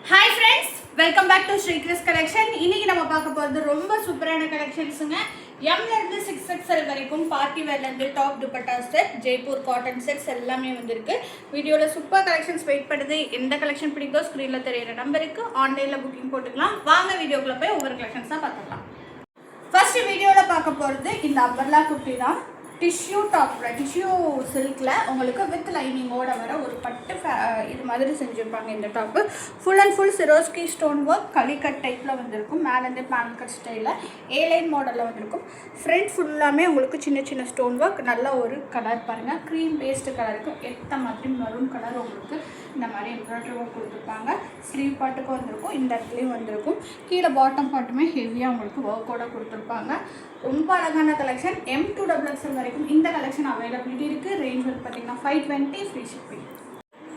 Hi friends, welcome back to Sri Chris collection. இன்னைக்கு நம்ம பார்க்க போறது ரொம்ப சூப்பரான கலெக்ஷன்ஸ்ங்க. M ல இருந்து 6XL வரைக்கும் பார்ட்டி வேர்ல இருந்து top dupatta set, Jaipur cotton sets எல்லாமே வந்திருக்கு. வீடியோல சூப்பர் கலெக்ஷன்ஸ் வெயிட் பண்ணுது. எந்த கலெக்ஷன் பிடிக்குதோ ஸ்கிரீன்ல தெரியுற நம்பருக்கு ஆன்லைன்ல புக்கிங் போட்டுக்கலாம். வாங்க வீடியோக்குள்ள போய் ஒவ்வொரு கலெக்ஷன்ஸா பார்க்கலாம். ஃபர்ஸ்ட் வீடியோல பார்க்க போறது இந்த அம்பர்லா குர்த்தி தான். டிஷ்யூ டாப்ல டிஷ்யூ சில்கில் உங்களுக்கு வித் லைனிங்கோட வர ஒரு பட்டு இது மாதிரி செஞ்சுருப்பாங்க. இந்த top full and full Swarovski stone work கலிகட் டைப்பில் வந்திருக்கும். மேலேருந்து பேன் கட் ஸ்டைலில் ஏலைன் மாடலில் வந்திருக்கும். ஃப்ரண்ட் ஃபுல்லாமே உங்களுக்கு சின்ன சின்ன ஸ்டோன் ஒர்க். நல்ல ஒரு கலர் பாருங்கள், க்ரீம் பேஸ்டு கலருக்கு ஏற்ற மாதிரி மெரூன் கலர் உங்களுக்கு இந்த மாதிரி எம்ப்ராய்டரி ஒர்க் கொடுத்துருப்பாங்க. ஸ்லீவ் பாட்டுக்கும் வந்திருக்கும், இந்த இடத்துலையும் வந்திருக்கும். கீழே பாட்டம் பாட்டுமே ஹெவியாக உங்களுக்கு ஒர்க்கோட கொடுத்துருப்பாங்க. ரொம்ப அழகான கலெக்ஷன். M2XXL வரைக்கும் இந்த கலெக்ஷன் அவைலபிலிட்டி இருக்குது. ரேஞ்ச் வந்து பார்த்தீங்கன்னா 520 ஃப்ரீ ஷிப்பிங்.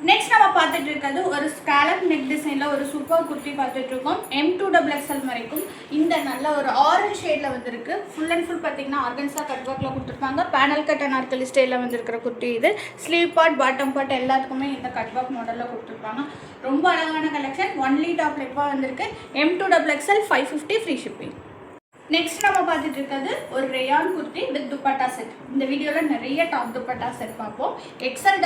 நெக்ஸ்ட் நம்ம பார்த்துட்டு இருக்கிறது ஒரு ஸ்கேலப் நெக் டிசைனில் ஒரு சூப்பர் குர்த்தி பார்த்துட்டு இருக்கோம். M2XXL வரைக்கும் இந்த நல்ல ஒரு ஆரஞ்ச் ஷேடில் வந்துருக்கு. ஃபுல் அண்ட் ஃபுல் பார்த்தீங்கன்னா ஆர்கன்ஸா கட் ஒர்க்கில் கொடுத்துருப்பாங்க. பேனல் கட் அனார்கலி ஸ்டைலில் வந்துருக்கிற குர்த்தி இது. ஸ்லீவ் பார்ட் பாட்டம் பார்ட் எல்லாத்துக்குமே இந்த கட் ஒர்க் மாடலில் கொடுத்துருப்பாங்க. ரொம்ப அழகான கலெக்ஷன். ஒன்லி டாப்ல இப்போ வந்திருக்கு. M2XXL 550 free shipping. நெக்ஸ்ட் நம்ம பார்த்துட்டு இருக்கிறது ஒரு rayon kurti with dupatta set. இந்த வீடியோவில் நிறைய டாப் துப்பட்டா செட் பார்ப்போம். XL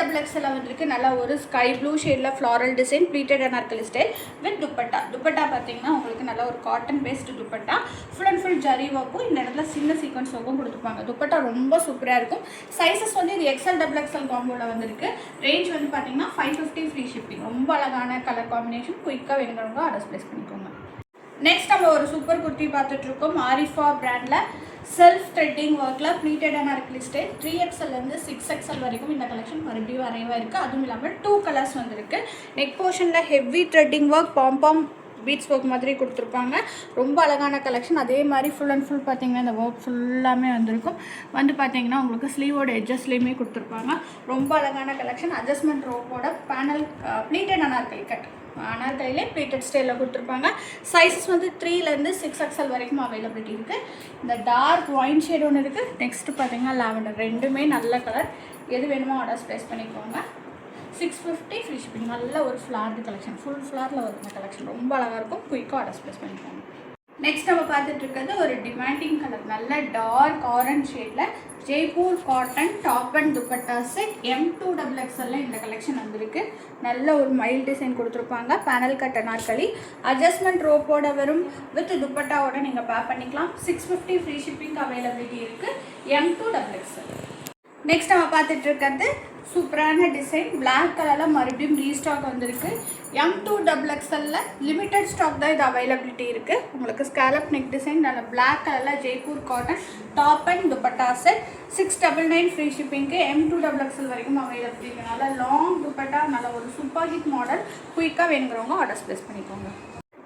வந்திருக்கு. நல்லா ஒரு ஸ்கை ப்ளூ ஷேடில் floral design pleated Anarkali style with dupatta. Dupatta பார்த்தீங்கன்னா உங்களுக்கு நல்லா ஒரு cotton based dupatta. Full and full zari ஒர்க்கும் இந்த இடத்துல சின்ன சீக்வன்ஸ் ஒர்க்கும் கொடுத்துருப்பாங்க. துப்பட்டா ரொம்ப சூப்பராக இருக்கும். சைஸஸ் வந்து இது XL காம்போவில் வந்திருக்கு. ரேஞ்ச் வந்து பார்த்தீங்கன்னா 550 ஃப்ரீ ஷிப்பிங். ரொம்ப அழகான கலர் காம்பினேஷன். குயிக்காக வேணுங்கிறவங்க ஆர்டர் ப்ளேஸ் பண்ணிக்கோங்க. நெக்ஸ்ட் நம்ம ஒரு சூப்பர் குர்த்தி பார்த்துட்டு இருக்கோம். ஆரிஃபா பிராண்டில் செல்ஃப் த்ரெட்டிங் ஒர்க்கில் ப்ளீட்டட் அனார்கலி ஸ்டைல் 3XLலேருந்து 6XL வரைக்கும் இந்த கலெக்ஷன் மறுபடியும் வரைவாக இருக்குது. அதுவும் இல்லாமல் 2 கலர்ஸ் வந்திருக்கு. நெக் போர்ஷனில் ஹெவி த்ரெட்டிங் ஒர்க் பாம் பீட்ஸ் ஒர்க் மாதிரி கொடுத்துருப்பாங்க. ரொம்ப அழகான கலெக்ஷன். அதே மாதிரி ஃபுல் அண்ட் ஃபுல் பார்த்தீங்கன்னா இந்த ஒர்க் ஃபுல்லாமே வந்திருக்கும். வந்து பார்த்தீங்கன்னா உங்களுக்கு ஸ்லீவோட எட்ஜஸ்லேயுமே கொடுத்துருப்பாங்க. ரொம்ப அழகான கலெக்ஷன். அட்ஜஸ்ட்மெண்ட் ரோப்போட பேனல் ப்ளீட்டட் அனார்கலி கட் அனார்கலிலே ப்ளீட்டட் ஸ்டைலில் கொடுத்துருப்பாங்க. சைஸஸ் வந்து 3லேருந்து 6XL வரைக்கும் அவைலபிலிட்டி இருக்குது. இந்த டார்க் ஒயின் ஷேட் ஒன்று இருக்குது. நெக்ஸ்ட்டு பார்த்தீங்கன்னா லாவெண்டர். ரெண்டுமே நல்ல கலர். எது வேணுமோ ஆர்டர்ஸ் ப்ளேஸ் பண்ணிக்கோங்க. 650 ஃப்ரீ ஷிப்பிங். நல்ல ஒரு ஃப்ளார்டு கலெக்ஷன். ஃபுல் ஃப்ளாரில் வருங்க கலெக்ஷன். ரொம்ப அழகாக இருக்கும். குயிக்காக ஆர்டர்ஸ் ப்ளேஸ் பண்ணிக்கோங்க. நெக்ஸ்ட் நம்ம பார்த்துட்டு இருக்கிறது ஒரு டிமாண்டிங் கலர். நல்ல டார்க் ஆரஞ்ச் ஷேடில் Jaipur cotton top and dupatta set. M2XXL இந்த கலெக்ஷன் வந்திருக்கு. நல்ல ஒரு மைல்டு டிசைன் கொடுத்துருப்பாங்க. பேனல் கட் அனார்கலி அட்ஜஸ்ட்மெண்ட் ரோப்போட வரும். வித் துப்பட்டாவோட நீங்கள் பேர் பண்ணிக்கலாம். 650 ஃப்ரீ ஷிப்பிங் அவைலபிலிட்டி இருக்குது. M2XXL. நெக்ஸ்ட் நம்ம பார்த்துட்டு இருக்கிறது சூப்பரான டிசைன். பிளாக் கலரில் மறுபடியும் ரீஸ்டாக் வந்திருக்கு. M2XXL லிமிட்டட் ஸ்டாக் தான் இது அவைலபிலிட்டி இருக்குது. உங்களுக்கு ஸ்கேலப் நெக் டிசைன் நல்ல பிளாக் கலரில் Jaipur cotton top and dupatta set 699 free ஷிப்பிங்க்கு. M2XXL வரைக்கும் அவைலபிலிட்டி இருக்குது. நல்லா லாங் துப்பட்டா, நல்ல ஒரு சூப்பர் ஹிட் மாடல். குயிக்காக வேணுங்கிறவங்க ஆர்டர்ஸ் ப்ளேஸ் பண்ணிக்கோங்க.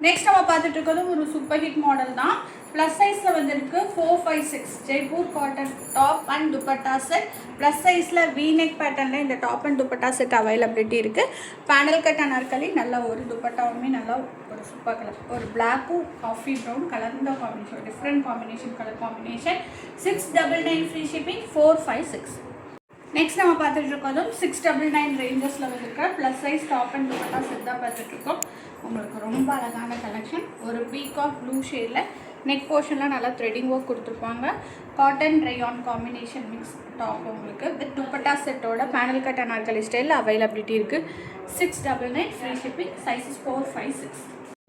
நெக்ஸ்ட் நம்ம பார்த்துட்டு இருக்கிறது ஒரு சூப்பர் ஹிட் மாடல் தான். ப்ளஸ் சைஸில் வந்துருக்கு 456 Jaipur cotton top and dupatta set. Plus சைஸில் வீநெக் பேட்டர்னில் இந்த top and dupatta set availability இருக்குது. பேனல் கட் அனார்கலி நல்ல ஒரு துப்பட்டாவுமே நல்லா ஒரு சூப்பர் கலர். ஒரு பிளாக்கும் காஃபி ப்ரௌன் கலர்ந்த combination, different combination, colour combination. 699 free shipping. 456. Next நம்ம பார்த்துட்டு இருக்கோம் 699 ரேஞ்சஸில் வந்துருக்க plus size top and dupatta set தான் பார்த்துட்ருக்கோம். உங்களுக்கு ரொம்ப அழகான கலெக்ஷன். ஒரு பீகாக் ப்ளூ ஷேடில் நெக் போர்ஷனில் நல்லா த்ரெட்டிங் ஒர்க் கொடுத்துருப்பாங்க. Cotton rayon combination mix top உங்களுக்கு வித் துப்பட்டா செட்டோட பேனல் கட் அனார்கலி ஸ்டைலில் அவைலபிலிட்டி இருக்குது. 699 ஃப்ரீ ஷிப்பிங். சைஸஸ் 456.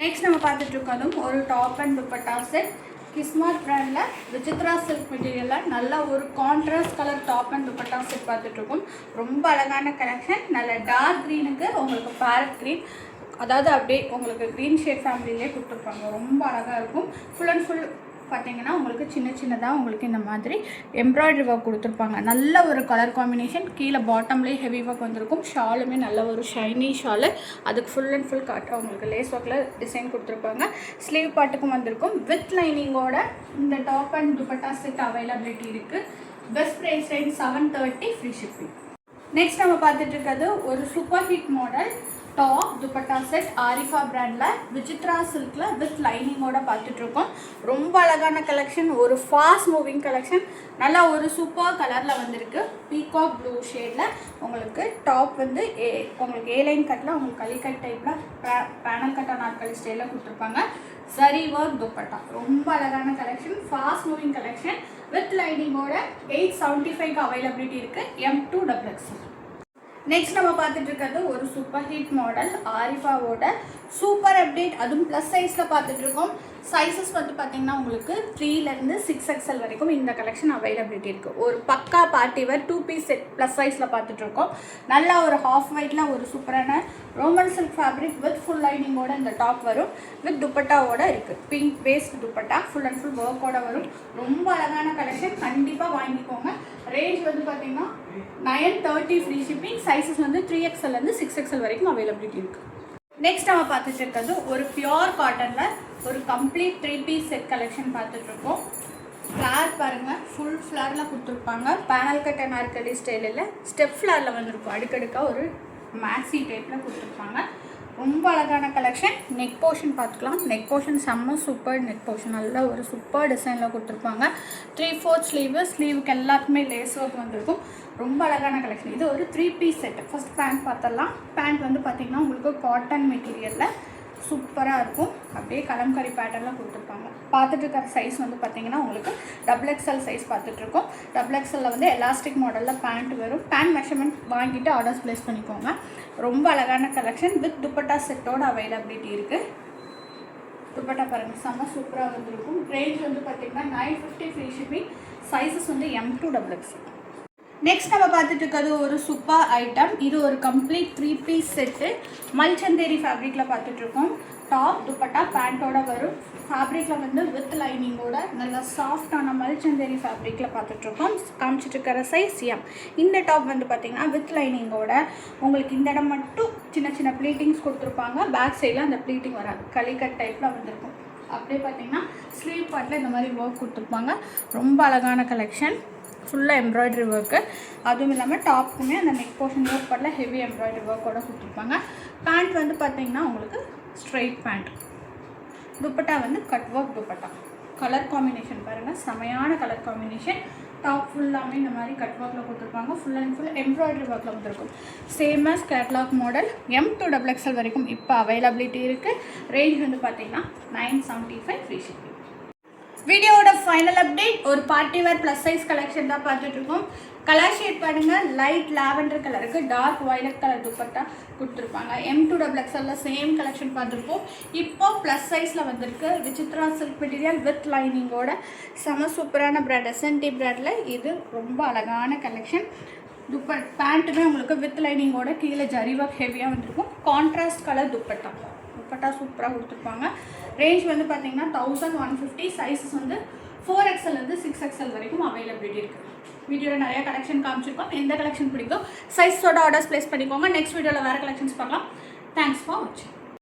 நெக்ஸ்ட் நம்ம பார்த்துட்டு இருக்கோம் ஒரு டாப் அண்ட் துப்பட்டா செட். கிஸ்மார்ட் பிராண்டில் விசித்ரா சில்க் மெட்டீரியலில் நல்ல ஒரு contrast colour top and dupatta set பார்த்துட்ருக்கோம். ரொம்ப அழகான கலெக்ஷன். நல்ல டார்க் க்ரீனுக்கு உங்களுக்கு பேரட் க்ரீன், அதாவது அப்படியே உங்களுக்கு க்ரீன் ஷேட் ஃபேமிலியிலே கொடுத்துருப்பாங்க. ரொம்ப அழகாக இருக்கும். ஃபுல் அண்ட் ஃபுல் பார்த்தீங்கன்னா உங்களுக்கு சின்ன சின்னதாக உங்களுக்கு இந்த மாதிரி எம்ப்ராய்டரி ஒர்க் கொடுத்துருப்பாங்க. நல்ல ஒரு கலர் காம்பினேஷன். கீழே பாட்டம்லேயே ஹெவி ஒர்க் வந்திருக்கும். ஷாலுமே நல்ல ஒரு ஷைனி ஷாலு. அதுக்கு ஃபுல் அண்ட் ஃபுல் உங்களுக்கு லேஸ் ஒர்க்கில் டிசைன் கொடுத்துருப்பாங்க. ஸ்லீவ் பாட்டுக்கும் வந்திருக்கும். வித் லைனிங்கோட இந்த top and dupatta set availability இருக்குது. Best price range 730 free shipping. Next நம்ம பார்த்துட்டு இருக்கிறது ஒரு super hit model top dupatta set Arifa பிராண்டில் விசித்ரா சில்கில் வித் லைனிங்கோட பார்த்துட்ருக்கோம். ரொம்ப அழகான கலெக்ஷன், ஒரு ஃபாஸ்ட் மூவிங் கலெக்ஷன். நல்லா ஒரு சூப்பர் கலரில் வந்திருக்கு. பீகாக் ப்ளூ ஷேடில் உங்களுக்கு டாப் வந்து உங்களுக்கு ஏலைன் கட்டில் உங்களுக்கு கலிக்கட் டைப்பில் பேனல் கட்டா நாற்காலி ஸ்டைலில் கொடுத்துருப்பாங்க. சரி ஒர்க் துப்பட்டா ரொம்ப அழகான collection, fast moving collection with லைனிங்கோட 875 அவைலபிலிட்டி இருக்குது. M2XX. நெக்ஸ்ட் நம்ம பார்த்துட்டு இருக்கிறது ஒரு சூப்பர் ஹிட் மாடல் ஆரிஃபாவோட சூப்பர் அப்டேட், அதுவும் ப்ளஸ் சைஸில் பார்த்துட்ருக்கோம். சைஸஸ் வந்து பார்த்திங்கன்னா உங்களுக்கு 3லேருந்து 6XL வரைக்கும் இந்த கலெக்ஷன் அவைலபிலிட்டி இருக்குது. ஒரு பக்கா party wear 2 piece set plus சைஸில் பார்த்துட்ருக்கோம். நல்லா ஒரு ஹாஃப் ஒயிட்டில் ஒரு சூப்பரான Roman silk fabric with full லைனிங்கோட இந்த டாப் வரும். வித் துப்பட்டாவோட இருக்குது. Pink based dupatta full and full ஒர்க்கோட வரும். ரொம்ப அழகான கலெக்ஷன், கண்டிப்பாக வாங்கிக்கோங்க. ரேஞ்ச் வந்து பார்த்திங்கன்னா 930 ஃப்ரீ ஷிப்பிங். சைஸஸ் வந்து 3XLலேருந்து 6XL வரைக்கும் அவைலபிலிட்டி இருக்குது. நெக்ஸ்ட் நம்ம பார்த்துட்டு இருக்கிறது ஒரு பியோர் காட்டனில் ஒரு கம்ப்ளீட் 3 பீஸ் செட் கலெக்ஷன் பார்த்துட்ருக்கோம். ஃப்ளார் பாருங்கள், ஃபுல் ஃப்ளாரில் கொடுத்துருப்பாங்க. பேனல் கட் அண்ட் ஆர்கடி ஸ்டைலில் ஸ்டெப் ஃப்ளாரில் வந்திருக்கும். அடுக்கடுக்காக ஒரு மேக்ஸி டைப்பில் கொடுத்துருப்பாங்க. ரொம்ப அழகான கலெக்ஷன். நெக் போர்ஷன் பார்த்துக்கலாம். நெக் போர்ஷன் செம்ம சூப்பர் நெக் போர்ஷன், நல்ல ஒரு சூப்பர் டிசைனில் கொடுத்துருப்பாங்க. 3/4 ஸ்லீவுக்கு எல்லாத்துக்குமே லேஸ் ஒர்க் வந்திருக்கும். ரொம்ப அழகான கலெக்ஷன். இது ஒரு 3 பீஸ் செட். ஃபஸ்ட் பேண்ட் பார்த்தலாம். பேண்ட் வந்து பார்த்திங்கன்னா உங்களுக்கு காட்டன் மெட்டீரியலில் சூப்பராக இருக்கும். அப்படியே கலம்கரி பேட்டர்னில் கொடுத்துருப்பாங்க. பார்த்துட்டு இருக்கிற சைஸ் வந்து பார்த்திங்கன்னா உங்களுக்கு XXL சைஸ் பார்த்துட்ருக்கோம். XXL வந்து எலாஸ்டிக் மாடலில் பேண்ட் வரும். பேண்ட் மெஷர்மெண்ட் வாங்கிட்டு ஆர்டர்ஸ் ப்ளேஸ் பண்ணிக்கோங்க. ரொம்ப அழகான கலெக்ஷன் வித் துப்பட்டா செட்டோட அவைலபிலிட்டி இருக்குது. துப்பட்டா பாருங்கள், செம்ம சூப்பராக வந்துருக்கும். ரேஞ்ச் வந்து பார்த்திங்கன்னா 950 ஃப்ரீ ஷிப்பிங். சைஸஸ் வந்து M2XX. நெக்ஸ்ட் நம்ம பார்த்துட்டு இருக்கிறது ஒரு சூப்பர் ஐட்டம். இது ஒரு கம்ப்ளீட் 3 பீஸ் செட்டு மல்சந்தேரி ஃபேப்ரிக்கில் பார்த்துட்ருக்கோம். டாப் துப்பட்டா பேண்ட்டோட வரும். ஃபேப்ரிக்கில் வந்து வித் லைனிங்கோட நல்லா சாஃப்டான மல்சந்தேரி ஃபேப்ரிக்கில் பார்த்துட்ருக்கோம். காமிச்சிட்டு இருக்கிற சைஸ் M. இந்த டாப் வந்து பார்த்திங்கன்னா வித் லைனிங்கோட உங்களுக்கு இந்த இடம் மட்டும் சின்ன சின்ன ப்ளீட்டிங்ஸ் கொடுத்துருப்பாங்க. பேக் சைடில் அந்த ப்ளீட்டிங் வராது, கலிக்கட் டைப்பில் வந்திருக்கும். அப்படியே பார்த்திங்கன்னா ஸ்லீவ் பார்ட்டில் இந்த மாதிரி ஒர்க் கொடுத்துருப்பாங்க. ரொம்ப அழகான கலெக்ஷன், ஃபுல்லாக எம்ப்ராய்டரி ஒர்க்கு. அதுவும் இல்லாமல் டாப்புக்குமே அந்த நெக் போர்ஷன் ஒர்க் பண்ணல ஹெவி எம்ப்ராய்டரி ஒர்க்கோட கொடுத்துருப்பாங்க. பேண்ட் வந்து பார்த்திங்கன்னா உங்களுக்கு ஸ்ட்ரெயிட் பேண்ட். துப்பட்டா வந்து cut work dupatta. Colour combination பாருங்கள், செமையான கலர் காம்பினேஷன். டாப் ஃபுல்லாமே இந்த மாதிரி கட் ஒர்க்கில் கொடுத்துருப்பாங்க. ஃபுல் அண்ட் ஃபுல் எம்ப்ராய்டரி ஒர்க்கில் வந்துருக்கும். Same as catalogue model. M2XX வரைக்கும் இப்போ அவைலபிலிட்டி இருக்குது. ரேஞ்ச் வந்து பார்த்திங்கன்னா 975 ஃப்ரீ ஷிப்பிங். வீடியோட ஃபைனல் அப்டேட் ஒரு party wear plus size collection தான் பார்த்துட்ருக்கோம். கலர் ஷேட் பாருங்கள், லைட் லாவெண்டர் கலருக்கு டார்க் வயலட் கலர் துப்பட்டா கொடுத்துருப்பாங்க. M2XX சேம் கலெக்ஷன் பார்த்துருப்போம். இப்போ ப்ளஸ் சைஸில் வந்திருக்கு. விசித்ரா சில்க் மெட்டீரியல் வித் லைனிங்கோட செம சூப்பரான பிராண்ட் SNT பிராண்டில். இது ரொம்ப அழகான கலெக்ஷன். பேண்ட்டுமே உங்களுக்கு வித் லைனிங்கோட கீழே ஜரி ஒர்க் ஹெவியாக வந்திருக்கும். கான்ட்ராஸ்ட் கலர் துப்பட்டா சூப்பராக கொடுத்துருப்பாங்க. ரேஞ்ச் வந்து பார்த்திங்கன்னா 1150. சைஸஸ் வந்து 4XLலேருந்து 6XL வரைக்கும் அவைலபிலிட்டி இருக்குது. வீடியோவில் நிறைய கலெக்ஷன் காமிச்சிருக்கோம். எந்த கலெக்ஷன் பிடிக்கும் சைஸோட ஆர்டர்ஸ் ப்ளேஸ் பண்ணிக்கோங்க. நெக்ஸ்ட் வீடியோவில் வேறு கலெக்ஷன்ஸ் பார்க்கலாம். தேங்க்ஸ் ஃபார் வாட்சிங்.